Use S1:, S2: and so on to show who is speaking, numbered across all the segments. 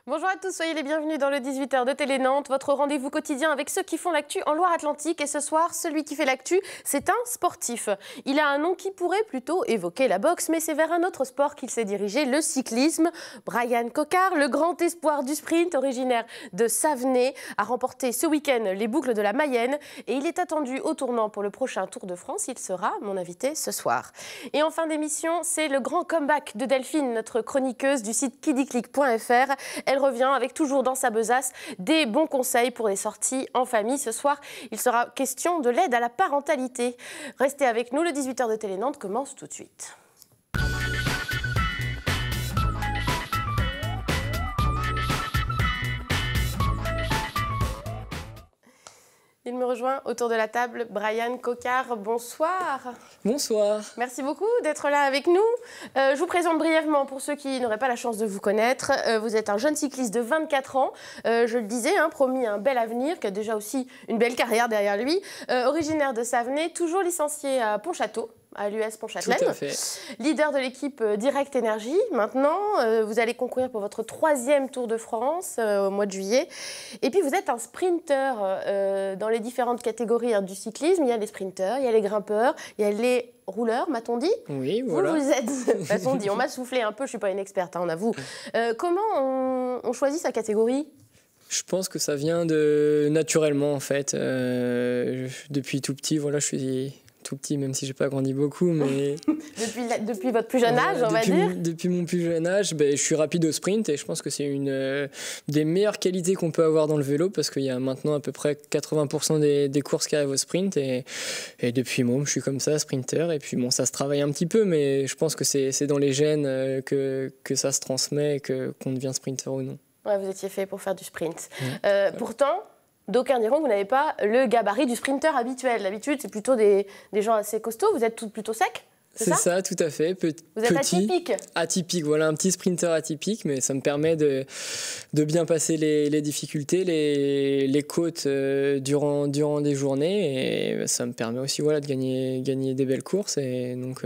S1: Bonjour à tous, soyez les bienvenus dans le 18h de Télé Nantes, votre rendez-vous quotidien avec ceux qui font l'actu en Loire-Atlantique. Et ce soir, celui qui fait l'actu, c'est un sportif. Il a un nom qui pourrait plutôt évoquer la boxe, mais c'est vers un autre sport qu'il s'est dirigé, le cyclisme. Brian Coquard, le grand espoir du sprint, originaire de Savenay, a remporté ce week-end les boucles de la Mayenne. Et il est attendu au tournant pour le prochain Tour de France. Il sera mon invité ce soir. Et en fin d'émission, c'est le grand comeback de Delphine, notre chroniqueuse du site kidiclick.fr. Elle revient avec toujours dans sa besace des bons conseils pour des sorties en famille. Ce soir, il sera question de l'aide à la parentalité. Restez avec nous, le 18h de Télé Nantes commence tout de suite. Il me rejoint autour de la table, Brian Coquard. Bonsoir.
S2: Bonsoir.
S1: Merci beaucoup d'être là avec nous. Je vous présente brièvement pour ceux qui n'auraient pas la chance de vous connaître. Vous êtes un jeune cycliste de 24 ans, je le disais, promis un bel avenir, qui a déjà aussi une belle carrière derrière lui. Originaire de Savenay, toujours licencié à Pontchâteau, à l'US Pontchâtelaine.
S2: Tout à fait.
S1: Leader de l'équipe Direct Énergie. Maintenant, vous allez concourir pour votre 3e Tour de France au mois de juillet. Et puis, vous êtes un sprinter dans les différentes catégories du cyclisme. Il y a les sprinters, il y a les grimpeurs, il y a les rouleurs, m'a-t-on dit?
S2: Oui, voilà.
S1: Vous êtes, m'a-t-on dit, on m'a soufflé un peu, je ne suis pas une experte, on avoue. Comment on choisit sa catégorie?
S2: Je pense que ça vient de naturellement, en fait. Depuis tout petit, voilà, je suis tout petit, même si j'ai pas grandi beaucoup, mais
S1: depuis votre plus jeune âge, on va dire.
S2: Depuis mon plus jeune âge, je suis rapide au sprint et je pense que c'est une des meilleures qualités qu'on peut avoir dans le vélo parce qu'il y a maintenant à peu près 80% des courses qui arrivent au sprint et depuis môme, je suis comme ça, sprinter. Et puis bon, ça se travaille un petit peu, mais je pense que c'est dans les gènes que ça se transmet et qu'on devient sprinter ou non.
S1: Ouais, vous étiez fait pour faire du sprint. Pourtant, d'aucuns diront que vous n'avez pas le gabarit du sprinter habituel. L'habitude, c'est plutôt des gens assez costauds. Vous êtes plutôt sec, c'est ça?
S2: C'est ça, tout à fait.
S1: Vous êtes atypique.
S2: Atypique, voilà, un petit sprinter atypique, mais ça me permet de bien passer les difficultés, les côtes durant des journées. Et ça me permet aussi voilà, de gagner des belles courses. Et donc,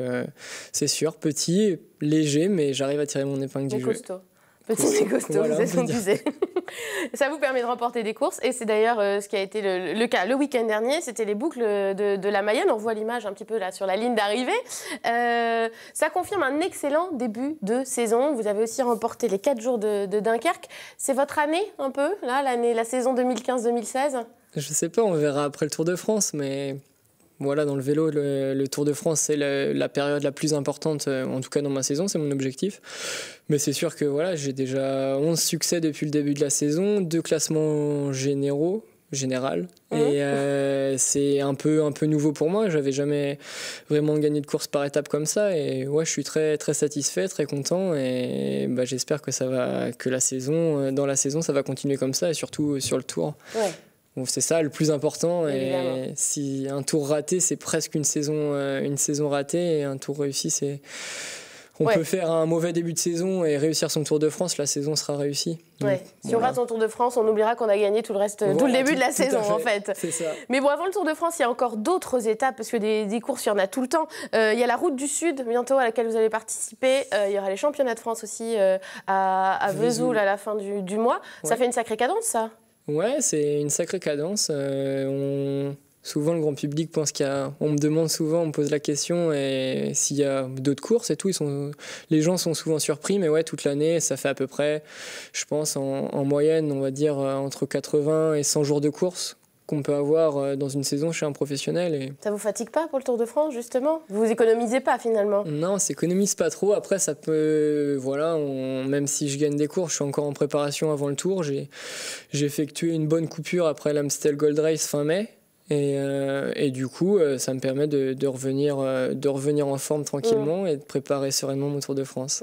S2: c'est sûr, petit, léger, mais j'arrive à tirer mon épingle du jeu.
S1: Costaud. Petit et costaud, voilà, c'est ce qu'on disait. Ça vous permet de remporter des courses et c'est d'ailleurs ce qui a été le cas. Le week-end dernier, c'était les boucles de la Mayenne. On voit l'image un petit peu là sur la ligne d'arrivée. Ça confirme un excellent début de saison. Vous avez aussi remporté les 4 jours de Dunkerque. C'est votre année un peu, là, la saison 2015-2016?
S2: Je sais pas, on verra après le Tour de France, mais... Voilà, dans le vélo, le Tour de France, c'est la période la plus importante, en tout cas dans ma saison, c'est mon objectif. Mais c'est sûr que voilà, j'ai déjà 11 succès depuis le début de la saison, 2 classements général. Et c'est un peu nouveau pour moi. J'avais jamais vraiment gagné de course par étapes comme ça. Et ouais, je suis très, très satisfait, très content. Et j'espère que la saison, dans la saison, ça va continuer comme ça, et surtout sur le Tour.
S1: Ouais.
S2: Bon, c'est ça le plus important.
S1: Évidemment.
S2: Et si un tour raté, c'est presque une saison ratée. Et un tour réussi, c'est... On peut faire un mauvais début de saison et réussir son Tour de France, la saison sera réussie.
S1: Ouais. Si on rate son Tour de France, on oubliera qu'on a gagné tout le reste, tout le début de la saison en fait.
S2: C'est ça.
S1: Mais bon, avant le Tour de France, il y a encore d'autres étapes parce que des courses, il y en a tout le temps. Il y a la Route du Sud bientôt à laquelle vous allez participer. Il y aura les championnats de France aussi à Vesoul à la fin du mois. Ouais. Ça fait une sacrée cadence, ça? Ouais,
S2: c'est une sacrée cadence. Souvent, le grand public pense on me demande souvent, on me pose la question et s'il y a d'autres courses et tout, les gens sont souvent surpris, mais ouais, toute l'année, ça fait à peu près, je pense, en moyenne, on va dire entre 80 et 100 jours de course qu'on peut avoir dans une saison chez un professionnel. Et...
S1: Ça vous fatigue pas pour le Tour de France, justement? Vous économisez pas, finalement?
S2: Non, ça économise pas trop. Après, ça peut... Voilà, même si je gagne des courses, je suis encore en préparation avant le Tour. J'ai effectué une bonne coupure après l'Amstel Gold Race fin mai. Et du coup, ça me permet de revenir en forme tranquillement et de préparer sereinement mon Tour de France.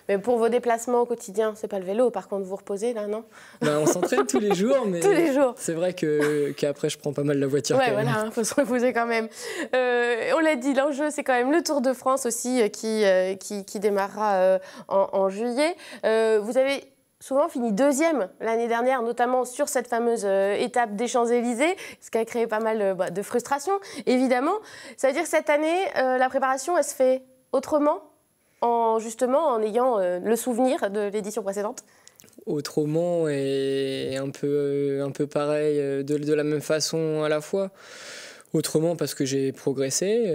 S1: Mais pour vos déplacements au quotidien, c'est pas le vélo, par contre, vous reposez là, non?
S2: On s'entraîne tous les jours, mais
S1: tous les jours.
S2: C'est vrai qu'après, je prends pas mal la voiture.
S1: Ouais, voilà, il faut se reposer quand même. On l'a dit, l'enjeu, c'est quand même le Tour de France aussi qui démarrera en juillet. Vous avez souvent fini 2e l'année dernière, notamment sur cette fameuse étape des Champs-Élysées, ce qui a créé pas mal de frustration, évidemment. Ça veut dire que cette année, la préparation, elle se fait autrement, justement en ayant le souvenir de l'édition précédente?
S2: autrement et un peu pareil, de la même façon à la fois. Autrement parce que j'ai progressé,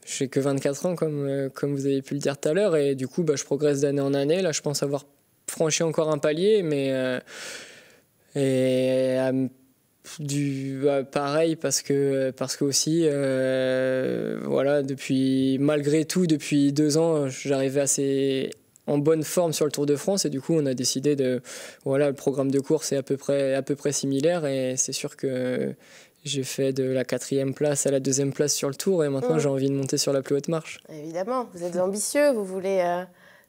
S2: j'ai que 24 ans comme vous avez pu le dire tout à l'heure, et du coup je progresse d'année en année. Là je pense avoir franchi encore un palier, mais pareil parce que aussi voilà, malgré tout depuis 2 ans j'arrivais assez en bonne forme sur le Tour de France, et du coup on a décidé le programme de course est à peu près similaire, et c'est sûr que j'ai fait de la 4e place à la 2e place sur le Tour, et maintenant j'ai envie de monter sur la plus haute marche.
S1: Évidemment, vous êtes ambitieux, vous voulez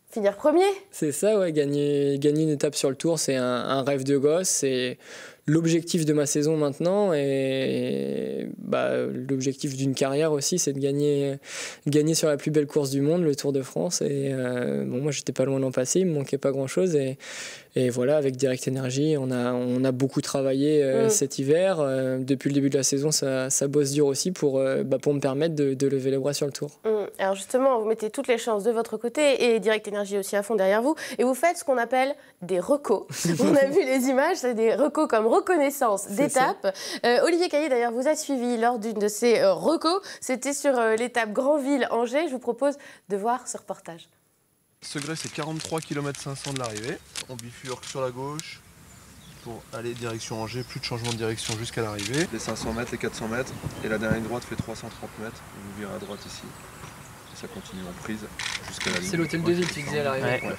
S1: finir premier.
S2: C'est ça, ouais, gagner une étape sur le Tour, c'est un rêve de gosse, c'est l'objectif de ma saison maintenant, et l'objectif d'une carrière aussi, c'est de gagner sur la plus belle course du monde, le Tour de France. Et moi j'étais pas loin l'an passé, il me manquait pas grand chose, et voilà, avec Direct Energy on a beaucoup travaillé cet hiver. Depuis le début de la saison ça bosse dur aussi pour me permettre de lever les bras sur le Tour.
S1: Alors justement, vous mettez toutes les chances de votre côté, et Direct Energy aussi à fond derrière vous, et vous faites ce qu'on appelle des recos. On a vu les images, c'est des recos comme reconnaissance d'étape. Olivier Caillé d'ailleurs vous a suivi lors d'une de ces recos, c'était sur l'étape Granville-Angers. Je vous propose de voir ce reportage.
S3: Segré, c'est 43 km 500 de l'arrivée. On bifurque sur la gauche pour aller direction Angers, plus de changement de direction jusqu'à l'arrivée. Les 500 mètres, les 400 mètres, et la dernière ligne droite fait 330 mètres. Vous virez à droite ici, et ça continue en prise jusqu'à la ligne.
S2: C'est l'hôtel de ville qui faisait à l'arrivée.
S3: Ouais.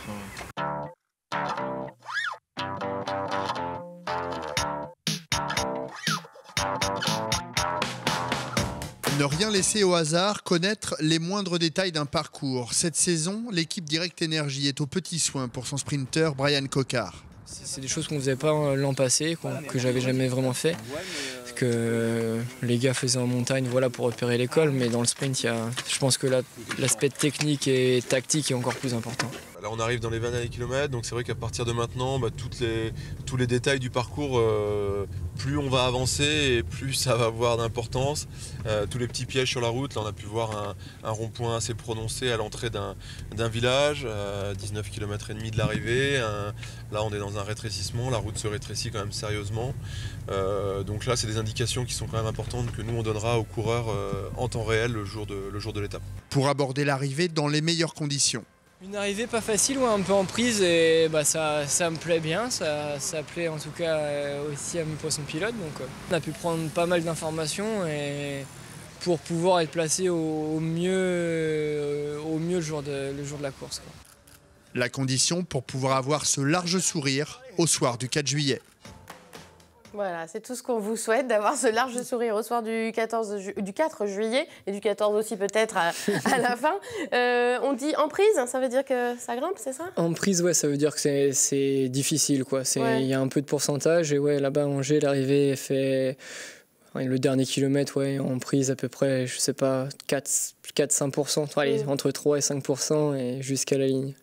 S4: Ne rien laisser au hasard, connaître les moindres détails d'un parcours. Cette saison, l'équipe Direct Energy est aux petits soins pour son sprinter Brian Coquard.
S2: C'est des choses qu'on ne faisait pas l'an passé, que j'avais jamais vraiment fait, que les gars faisaient en montagne pour repérer l'école, mais dans le sprint, je pense que l'aspect technique et tactique est encore plus important.
S3: Là on arrive dans les 20 derniers kilomètres, donc c'est vrai qu'à partir de maintenant, tous les détails du parcours, plus on va avancer et plus ça va avoir d'importance. Tous les petits pièges sur la route, là on a pu voir un rond-point assez prononcé à l'entrée d'un village, 19 km et demi de l'arrivée. Là on est dans un rétrécissement, la route se rétrécit quand même sérieusement. Donc là c'est des indications qui sont quand même importantes que nous on donnera aux coureurs en temps réel le jour de l'étape.
S4: Pour aborder l'arrivée dans les meilleures conditions.
S2: Une arrivée pas facile, un peu en prise, et ça me plaît bien, ça plaît en tout cas aussi à mes poissons pilotes. Donc on a pu prendre pas mal d'informations pour pouvoir être placé au mieux le jour de la course, quoi.
S4: La condition pour pouvoir avoir ce large sourire au soir du 4 juillet.
S1: Voilà, c'est tout ce qu'on vous souhaite, d'avoir ce large sourire au soir du 4 juillet, et du 14 aussi peut-être à la fin. On dit en prise, ça veut dire que ça grimpe, c'est ça? En
S2: prise, ouais, ça veut dire que c'est difficile, quoi. Y a un peu de pourcentage, et ouais, là-bas à Angers, l'arrivée fait... Le dernier kilomètre, ouais, en prise à peu près, je sais pas, 4-5%, allez, entre 3 et 5%, et jusqu'à la ligne.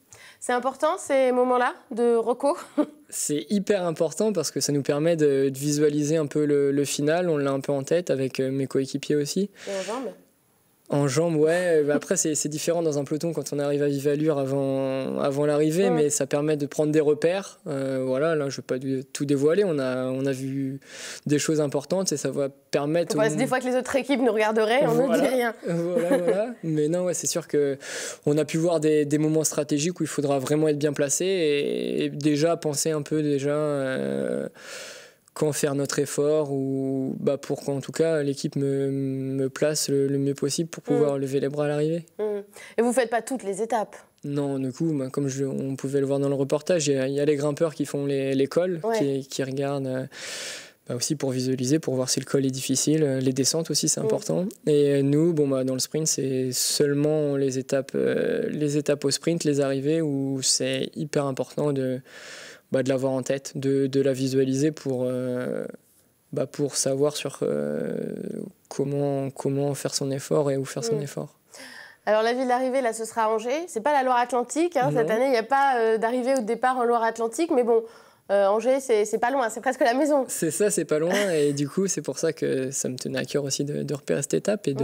S1: C'est important ces moments-là de reco?
S2: C'est hyper important parce que ça nous permet de visualiser un peu le final. On l'a un peu en tête avec mes coéquipiers aussi.
S1: Et en jambes?
S2: En jambes, ouais. Après, c'est différent dans un peloton quand on arrive à vive allure avant l'arrivée, mais ça permet de prendre des repères. Voilà, là, je ne vais pas tout dévoiler. On a vu des choses importantes, et ça va permettre...
S1: Des fois que les autres équipes nous regarderaient, on ne dit rien.
S2: Voilà. Mais non, ouais, c'est sûr qu'on a pu voir des moments stratégiques où il faudra vraiment être bien placé, et déjà penser un peu quand faire notre effort, ou pour qu'en tout cas l'équipe me place le mieux possible pour pouvoir lever les bras à l'arrivée.
S1: Et vous ne faites pas toutes les étapes?
S2: Non, du coup, comme on pouvait le voir dans le reportage, il y a les grimpeurs qui font les cols, qui regardent aussi pour visualiser, pour voir si le col est difficile. Les descentes aussi, c'est important. Et nous, dans le sprint, c'est seulement les étapes au sprint, les arrivées, où c'est hyper important de l'avoir en tête, de la visualiser pour savoir sur comment faire son effort et où faire son effort.
S1: Alors la ville d'arrivée, là, ce sera Angers. C'est pas la Loire-Atlantique. Cette année, il n'y a pas d'arrivée ou de départ en Loire-Atlantique. Mais bon, Angers, c'est pas loin, c'est presque la maison.
S2: C'est ça, c'est pas loin. Et du coup, c'est pour ça que ça me tenait à cœur aussi de repérer cette étape et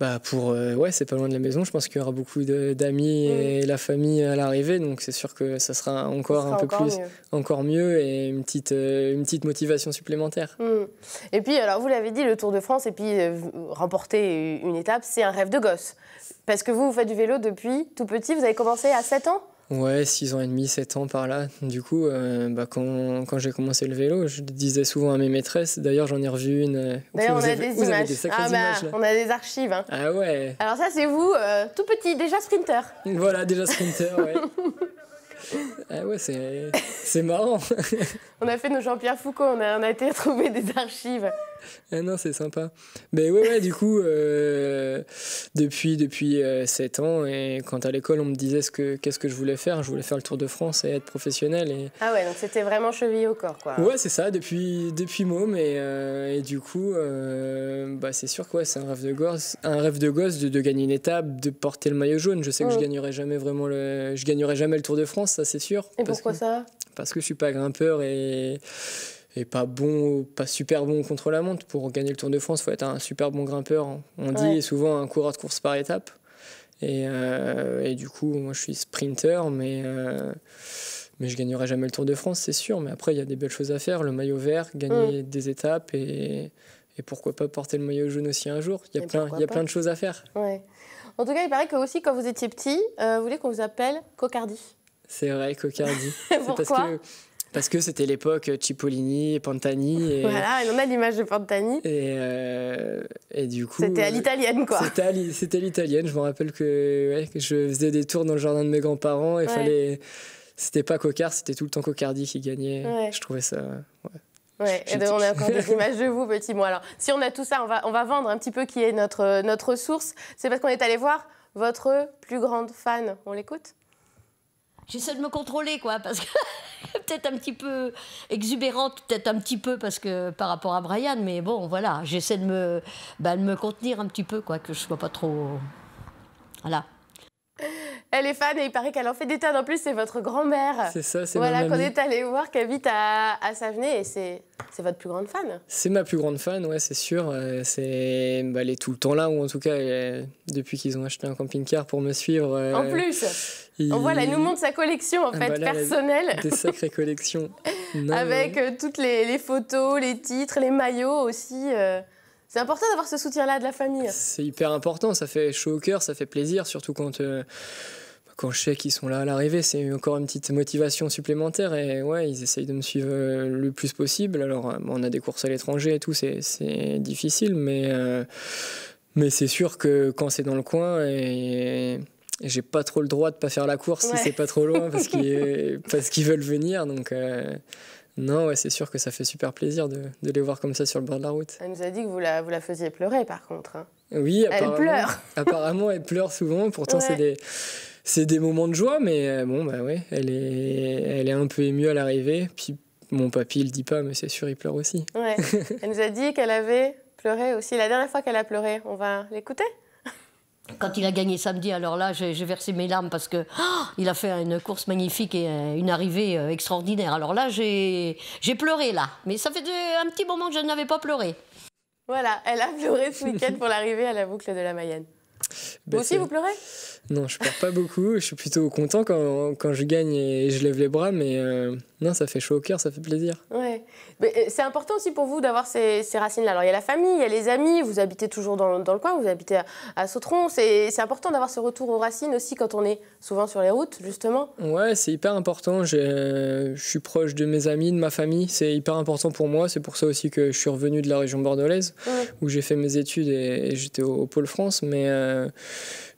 S2: Ouais, c'est pas loin de la maison. Je pense qu'il y aura beaucoup d'amis et la famille à l'arrivée, donc c'est sûr que ça sera encore un peu plus, encore mieux et une petite motivation supplémentaire.
S1: Et puis, alors vous l'avez dit, le Tour de France et puis remporter une étape, c'est un rêve de gosse. Parce que vous faites du vélo depuis tout petit, vous avez commencé à 7 ans ?
S2: Ouais, 6 ans et demi, 7 ans par là. Du coup, quand j'ai commencé le vélo, je disais souvent à mes maîtresses, d'ailleurs j'en ai revu une.
S1: D'ailleurs, on a des
S2: vous
S1: images.
S2: Avez des sacrées images là.
S1: On a des archives. Hein.
S2: Ah ouais.
S1: Alors ça, c'est vous, tout petit, déjà sprinter.
S2: Voilà, déjà sprinter, ouais. Ah ouais, c'est marrant.
S1: On a fait nos Jean-Pierre Foucault, on a été trouver des archives.
S2: Ah non, c'est sympa. Mais ouais, du coup, depuis 7 ans, et quand à l'école, on me disait qu'est-ce que je voulais faire le Tour de France et être professionnel.
S1: Ah ouais, donc c'était vraiment chevillé au corps, quoi.
S2: Ouais, c'est ça, depuis môme. Et du coup, c'est sûr que ouais, c'est un rêve de gosse de gagner une étape, de porter le maillot jaune. Je sais que je gagnerai jamais le Tour de France, ça c'est sûr.
S1: Et pourquoi ça ?
S2: Parce que je suis pas grimpeur et pas super bon contre la montre. Pour gagner le Tour de France, il faut être un super bon grimpeur. On dit souvent un coureur de course par étape. Et du coup, moi, je suis sprinter, mais je gagnerai jamais le Tour de France, c'est sûr. Mais après, il y a des belles choses à faire. Le maillot vert, gagner des étapes et pourquoi pas porter le maillot jaune aussi un jour. Il y a plein de choses à faire.
S1: Ouais. En tout cas, il paraît que aussi, quand vous étiez petit, vous voulez qu'on vous appelle Cocardi.
S2: C'est vrai, Cocardi.
S1: Pourquoi ?
S2: Parce que c'était l'époque Cipollini, Pantani.
S1: Voilà, on a l'image de Pantani.
S2: Et du coup...
S1: C'était à l'italienne, quoi.
S2: C'était l'italienne. Je me rappelle que je faisais des tours dans le jardin de mes grands-parents. Et c'était pas Cocard, c'était tout le temps Cocardi qui gagnait. Ouais. Je trouvais ça...
S1: Ouais, et on a encore des images de vous, petit moi. Alors, si on a tout ça, on va vendre un petit peu qui est notre source. C'est parce qu'on est allé voir votre plus grande fan. On l'écoute ?
S5: J'essaie de me contrôler, quoi, parce que peut-être un petit peu exubérante, peut-être un petit peu parce que par rapport à Brian, mais bon, voilà, j'essaie de me contenir un petit peu, quoi, que je sois pas trop... Voilà.
S1: Elle est fan et il paraît qu'elle en fait des tas. En plus, c'est votre grand-mère.
S2: C'est ça, c'est
S1: voilà,
S2: ma mamie.
S1: qu'on est allé voir, qui habite à Savenay et c'est votre plus grande fan.
S2: C'est ma plus grande fan, ouais, c'est sûr. Elle est tout le temps là, ou en tout cas, depuis qu'ils ont acheté un camping-car pour me suivre.
S1: En plus, on voit, elle nous montre sa collection personnelle.
S2: Des sacrées collections.
S1: Avec toutes les photos, les titres, les maillots aussi. C'est important d'avoir ce soutien-là de la famille.
S2: C'est hyper important, ça fait chaud au cœur, ça fait plaisir, surtout quand je sais qu'ils sont là à l'arrivée, c'est encore une petite motivation supplémentaire. Et ouais, ils essayent de me suivre le plus possible. Alors, on a des courses à l'étranger et tout, c'est difficile, mais c'est sûr que quand c'est dans le coin, et j'ai pas trop le droit de pas faire la course si c'est pas trop loin, parce qu'ils veulent venir. Donc, non, ouais, c'est sûr que ça fait super plaisir de les voir comme ça sur le bord de la route.
S1: Elle nous a dit que vous la faisiez pleurer, par contre. Hein.
S2: Oui,
S1: elle pleure.
S2: Apparemment, elle pleure souvent. Pourtant, c'est des moments de joie, mais elle est un peu émue à l'arrivée. Puis mon papy, il le dit pas, mais c'est sûr, il pleure aussi.
S1: Ouais. Elle nous a dit qu'elle avait pleuré aussi. La dernière fois qu'elle a pleuré, on va l'écouter ?
S5: Quand il a gagné samedi, alors là, j'ai versé mes larmes parce que il a fait une course magnifique et une arrivée extraordinaire. Alors là, j'ai pleuré, là. Mais ça fait un petit moment que je n'avais pas pleuré.
S1: Voilà, elle a pleuré ce week-end pour l'arrivée à la boucle de la Mayenne. Vous aussi, vous pleurez ?
S2: Non, je pleure pas beaucoup. Je suis plutôt content quand je gagne et je lève les bras, mais non, ça fait chaud au cœur, ça fait plaisir.
S1: Ouais. Mais c'est important aussi pour vous d'avoir ces racines-là. Alors, il y a la famille, il y a les amis, vous habitez toujours dans le coin, vous habitez à Sautron. C'est important d'avoir ce retour aux racines aussi quand on est souvent sur les routes, justement. Ouais,
S2: c'est hyper important. Je suis proche de mes amis, de ma famille. C'est hyper important pour moi. C'est pour ça aussi que je suis revenu de la région bordelaise, où j'ai fait mes études et j'étais au Pôle France. Mais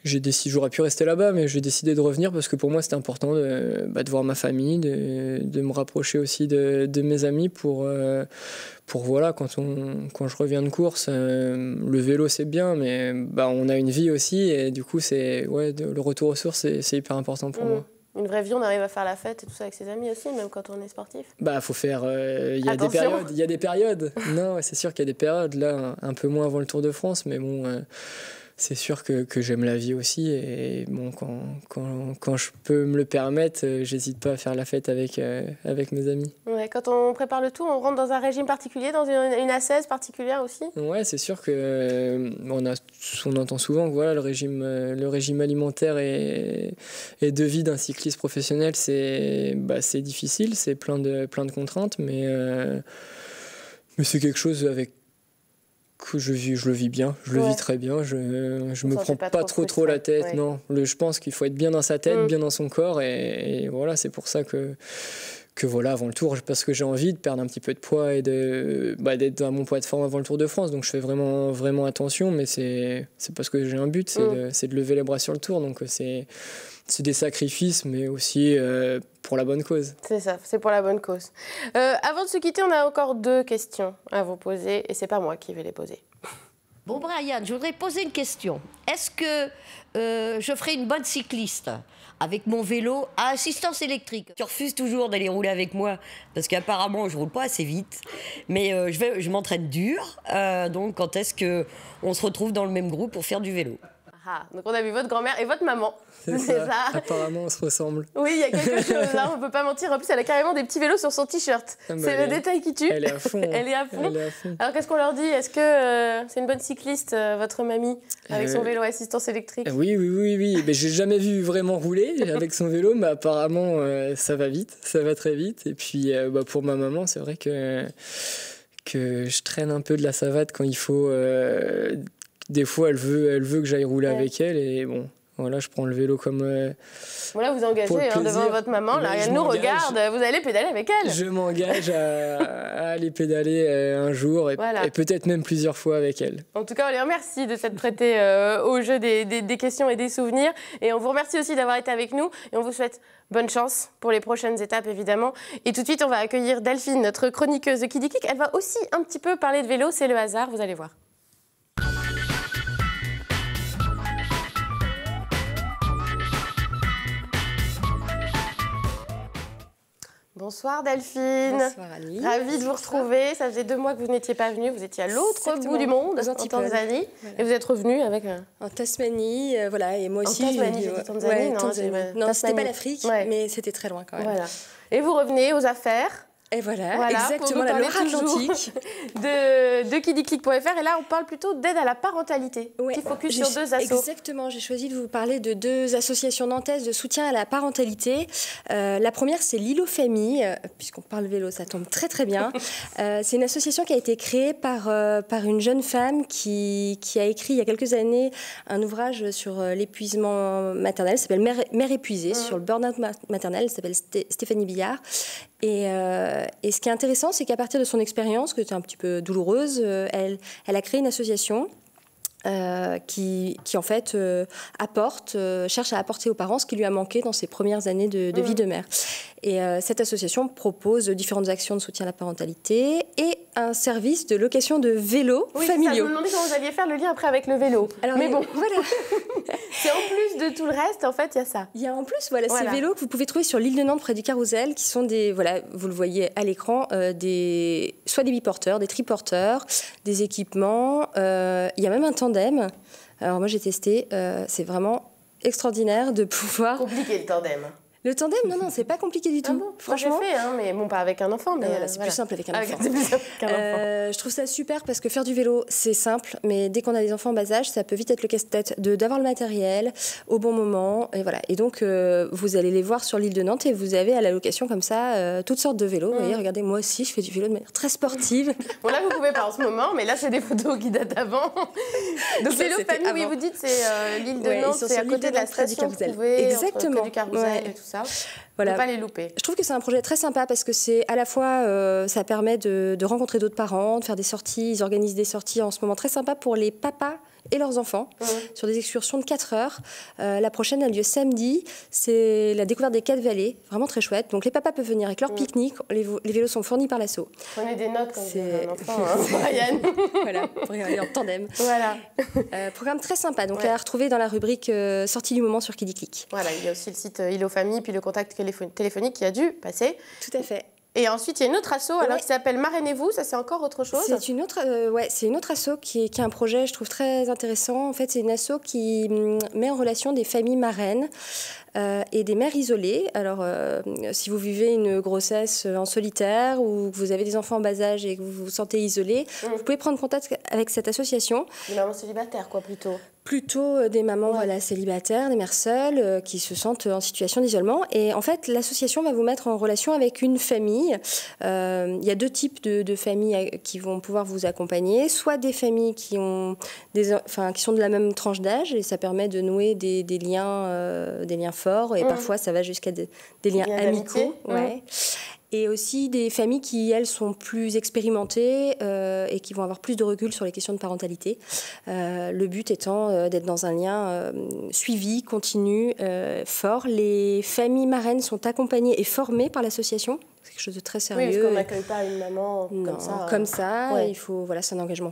S2: j'aurais pu rester là-bas, mais j'ai décidé de revenir parce que pour moi, c'était important de voir ma famille, de me rapprocher aussi de mes amis pour voilà, quand je reviens de course, le vélo c'est bien, mais on a une vie aussi et du coup le retour aux sources c'est hyper important pour moi.
S1: Une vraie vie, on arrive à faire la fête et tout ça avec ses amis aussi, même quand on est sportif.
S2: Faut faire. Il y a des périodes. Non, c'est sûr qu'il y a des périodes là, un peu moins avant le Tour de France, mais bon. C'est sûr que j'aime la vie aussi et bon, quand je peux me le permettre, j'hésite pas à faire la fête avec mes amis.
S1: Ouais, quand on prépare le Tour, on rentre dans un régime particulier, dans une ascèse particulière aussi ?
S2: Ouais, c'est sûr que on a on entend souvent que voilà, le régime alimentaire et de vie d'un cycliste professionnel, c'est difficile, c'est plein de contraintes, mais c'est quelque chose avec que je le vis bien, je le vis très bien, je me prends pas trop la tête, non. Je pense qu'il faut être bien dans sa tête, bien dans son corps, et voilà, c'est pour ça que voilà, avant le Tour, parce que j'ai envie de perdre un petit peu de poids et d'être à mon poids de forme avant le Tour de France, donc je fais vraiment, vraiment attention, mais c'est parce que j'ai un but, c'est de lever les bras sur le Tour, donc c'est des sacrifices, mais aussi pour la bonne cause.
S1: C'est ça, c'est pour la bonne cause. Avant de se quitter, on a encore 2 questions à vous poser, et c'est pas moi qui vais les poser.
S5: Bon, Brian, je voudrais poser une question. Est-ce que je ferai une bonne cycliste avec mon vélo à assistance électrique? Tu refuses toujours d'aller rouler avec moi parce qu'apparemment je roule pas assez vite, mais je m'entraîne dur. Donc quand est-ce qu'on se retrouve dans le même groupe pour faire du vélo?
S1: Donc on a vu votre grand-mère et votre maman.
S2: C'est ça. Apparemment, on se ressemble.
S1: Oui, il y a quelque chose là, on peut pas mentir. En plus, elle a carrément des petits vélos sur son t-shirt. C'est le détail qui tue.
S2: Elle est à fond.
S1: Elle est à fond. Alors, qu'est-ce qu'on leur dit? Est-ce que c'est une bonne cycliste, votre mamie, avec son vélo à assistance électrique?
S2: Oui. Mais j'ai jamais vu vraiment rouler avec son vélo, mais apparemment, ça va vite, ça va très vite. Et puis, pour ma maman, c'est vrai que je traîne un peu de la savate quand il faut. Des fois, elle veut que j'aille rouler avec elle, et bon. Voilà, je prends le vélo comme.
S1: Voilà, vous engagez devant votre maman, là, elle nous regarde, vous allez pédaler avec elle.
S2: Je m'engage à aller pédaler un jour et peut-être même plusieurs fois avec elle.
S1: En tout cas, on les remercie de s'être prêtés au jeu des questions et des souvenirs. Et on vous remercie aussi d'avoir été avec nous. Et on vous souhaite bonne chance pour les prochaines étapes, évidemment. Et tout de suite, on va accueillir Delphine, notre chroniqueuse de Qui dit Clic. Elle va aussi un petit peu parler de vélo, c'est le hasard, vous allez voir. Bonsoir Delphine.
S6: Bonsoir Annie.
S1: Ravie de vous retrouver. Ça faisait 2 mois que vous n'étiez pas venue. Vous étiez à l'autre bout du monde, en Tanzanie. Voilà. Et vous êtes revenue avec...
S6: En Tasmanie, voilà. Et moi aussi...
S1: En Tasmanie, j'ai dit Tanzanie, non
S6: Tanzanie. Non, c'était pas l'Afrique, mais c'était très loin quand même.
S1: Voilà. Et vous revenez aux affaires.
S6: Et voilà exactement, la Loire-Atlantique.
S1: de kidiclic.fr. Et là, on parle plutôt d'aide à la parentalité, qui focus sur 2 assos.
S6: Exactement, j'ai choisi de vous parler de 2 associations nantaises de soutien à la parentalité. La première, c'est l'îlot Famille, puisqu'on parle vélo, ça tombe très très bien. C'est une association qui a été créée par une jeune femme qui a écrit il y a quelques années un ouvrage sur l'épuisement maternel, ça s'appelle Mère épuisée, sur le burn-out maternel, elle s'appelle Stéphanie Billard. Et ce qui est intéressant, c'est qu'à partir de son expérience, qui était un petit peu douloureuse, elle a créé une association qui en fait cherche à apporter aux parents ce qui lui a manqué dans ses premières années de vie de mère. Et cette association propose différentes actions de soutien à la parentalité et un service de location de vélos familiaux.
S1: Je me demandais comment vous alliez faire le lien après avec le vélo.
S6: Alors,
S1: mais bon,
S6: voilà.
S1: C'est en plus de tout le reste, en fait, il y a ça.
S6: Il y a en plus, ces vélos que vous pouvez trouver sur l'île de Nantes, près du Carrousel, qui sont vous le voyez à l'écran, soit des biporteurs, des triporteurs, des équipements. Il y a même un tandem. Alors moi, j'ai testé. C'est vraiment extraordinaire de pouvoir...
S1: Compliqué le tandem.
S6: Le tandem, non, c'est pas compliqué du tout.
S1: Bon, franchement, j'ai fait, mais bon, pas avec un enfant. Mais
S6: c'est plus simple avec un enfant.
S1: C'est plus simple qu'un enfant.
S6: Je trouve ça super parce que faire du vélo, c'est simple, mais dès qu'on a des enfants en bas âge, ça peut vite être le casse-tête d'avoir le matériel au bon moment. Et voilà. Et donc, vous allez les voir sur l'île de Nantes et vous avez à la location comme ça toutes sortes de vélos. Vous voyez, regardez, moi aussi, je fais du vélo de manière très sportive.
S1: Bon, là, vous pouvez pas en ce moment, mais là, c'est des photos qui datent d'avant. Donc, vélo famille, oui, vous dites, c'est l'île de Nantes, c'est à côté de la station trouvée,
S6: exactement,
S1: du Carrousel et tout ça.
S6: Voilà.
S1: Ne pas les louper.
S6: Je trouve que c'est un projet très sympa parce que c'est à la fois, ça permet de rencontrer d'autres parents, de faire des sorties. Ils organisent des sorties en ce moment très sympas pour les papas et leurs enfants sur des excursions de 4 heures. La prochaine a lieu samedi. C'est la découverte des 4 vallées, vraiment très chouette. Donc les papas peuvent venir avec leur pique-nique. Les vélos sont fournis par l'asso.
S1: Prenez des notes quand vous avez un enfant, Brian.
S6: Voilà, pour y aller en tandem.
S1: Voilà.
S6: Programme très sympa. Donc à retrouver dans la rubrique sortie du moment sur Qui dit Clic.
S1: Voilà, il y a aussi le site Îlot Famille, puis le contact téléphonique qui a dû passer.
S6: Tout à fait.
S1: Et ensuite, il y a une autre asso alors, qui s'appelle Marrainez-vous. Ça, c'est encore autre chose.
S6: C'est une autre, c'est une autre asso qui a un projet, je trouve, très intéressant. En fait, c'est une asso qui met en relation des familles marraines et des mères isolées. Alors, si vous vivez une grossesse en solitaire ou que vous avez des enfants en bas âge et que vous vous sentez isolé, vous pouvez prendre contact avec cette association.
S1: Des mamans célibataires, quoi, plutôt.
S6: Plutôt des mamans célibataires, des mères seules qui se sentent en situation d'isolement. Et en fait, l'association va vous mettre en relation avec une famille. Il y a deux types de familles qui vont pouvoir vous accompagner. Soit des familles qui sont de la même tranche d'âge et ça permet de nouer des liens forts. Et parfois, ça va jusqu'à des liens amicaux. Ouais. Et aussi des familles qui, elles, sont plus expérimentées et qui vont avoir plus de recul sur les questions de parentalité. Le but étant d'être dans un lien suivi, continu, fort. Les familles marraines sont accompagnées et formées par l'association. C'est quelque chose de très sérieux.
S1: Oui, parce qu'on n'accueille pas une maman comme ça.
S6: Comme ça, il faut, c'est un engagement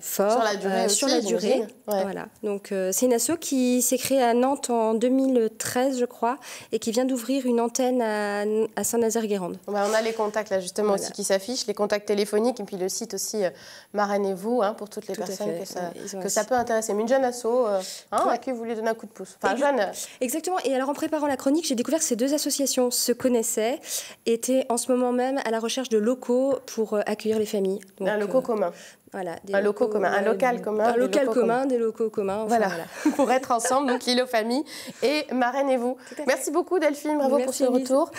S6: fort.
S1: Sur la durée aussi,
S6: sur la durée. Voilà. Donc, c'est une asso qui s'est créée à Nantes en 2013, je crois, et qui vient d'ouvrir une antenne à Saint-Nazaire-Guérande.
S1: On a les contacts là justement aussi qui s'affichent, les contacts téléphoniques et puis le site aussi Marrainez-vous pour toutes les personnes que ça peut intéresser. Mais une jeune asso à qui vous voulez donner un coup de pouce. Enfin, jeune.
S6: Exactement. Et alors en préparant la chronique, j'ai découvert que ces deux associations se connaissaient, étaient en ce moment même à la recherche de locaux pour accueillir les familles. Donc,
S1: un local commun.
S6: Voilà,
S1: un local commun, un local commun,
S6: des locaux communs.
S1: Voilà. Pour être ensemble, donc Lilo Famille et Marrainez-vous. Merci beaucoup Delphine, bravo pour ce retour.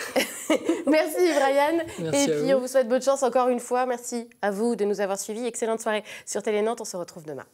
S1: Merci Brian.
S2: Merci
S1: et puis on vous souhaite bonne chance encore une fois. Merci à vous de nous avoir suivis. Excellente soirée sur Télé Nantes, on se retrouve demain.